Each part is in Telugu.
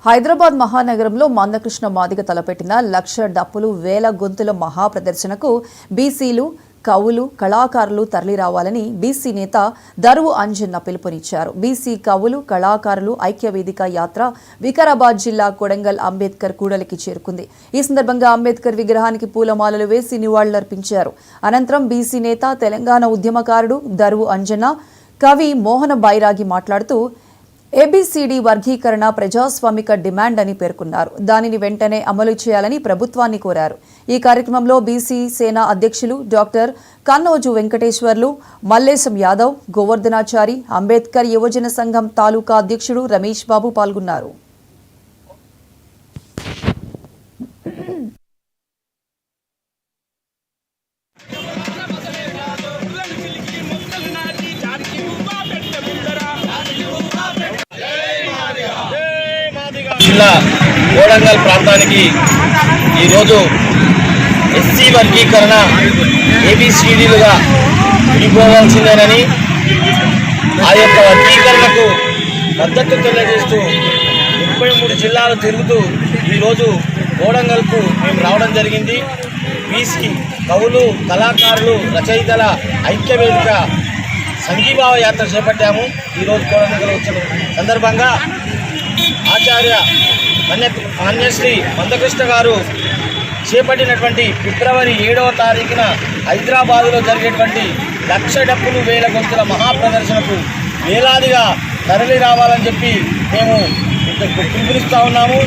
హైదరాబాద్ మహానగరంలో మందకృష్ణ మాదిగ తలపెట్టిన లక్ష డప్పులు వేల గొంతుల మహాప్రదర్శనకు బీసీలు కవులు కళాకారులు తరలిరావాలని బీసీ నేత దరువు అంజన్న పిలుపునిచ్చారు. బీసీ కవులు కళాకారులు ఐక్యవేదిక యాత్ర వికారాబాద్ జిల్లా కొడంగల్ అంబేద్కర్ కూడలికి చేరుకుంది. ఈ సందర్భంగా అంబేద్కర్ విగ్రహానికి పూలమాలలు వేసి నివాళులర్పించారు. అనంతరం బీసీ నేత తెలంగాణ ఉద్యమకారుడు దరువు అంజన్న కవి మోహన బైరాగి మాట్లాడుతూ ఏబీసీడీ వర్గీకరణ ప్రజాస్వామిక డిమాండ్ అని పేర్కొన్నారు. దానిని వెంటనే అమలు చేయాలని ప్రభుత్వాన్ని కోరారు. ఈ కార్యక్రమంలో బీసీ సేన అధ్యక్షులు డాక్టర్ కన్నోజు వెంకటేశ్వర్లు, మల్లేశం యాదవ్, గోవర్ధనాచారి, అంబేద్కర్ యువజన సంఘం తాలూకా అధ్యక్షుడు రమేష్ బాబు పాల్గొన్నారు. జిల్లా కోడంగల్ ప్రాంతానికి ఈరోజు ఎస్సీ వర్గీకరణ ఏబీసీడీలుగా విడిపోవాల్సిందేనని ఆ యొక్క వర్గీకరణకు మద్దతు తెలియజేస్తూ 33 జిల్లాలు తిరుగుతూ ఈరోజు కోడంగల్కు మేము రావడం జరిగింది. బీసీ కవులు కళాకారులు రచయితల ఐక్యవేదిక సంఘీభావ యాత్ర చేపట్టాము. ఈరోజు కోడంగల్ వచ్చిన సందర్భంగా ఆచార్య మాన్యశ్రీ మందకృష్ణ గారు చేపట్టినటువంటి ఫిబ్రవరి 7వ తారీఖున హైదరాబాదులో జరిగేటువంటి లక్ష డప్పులు వేల గొంతుల మహాప్రదర్శనకు వేలాదిగా తరలి రావాలని చెప్పి మేము పిలుపునిస్తూ ఉన్నాము.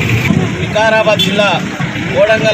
వికారాబాద్ జిల్లా కోడంగల్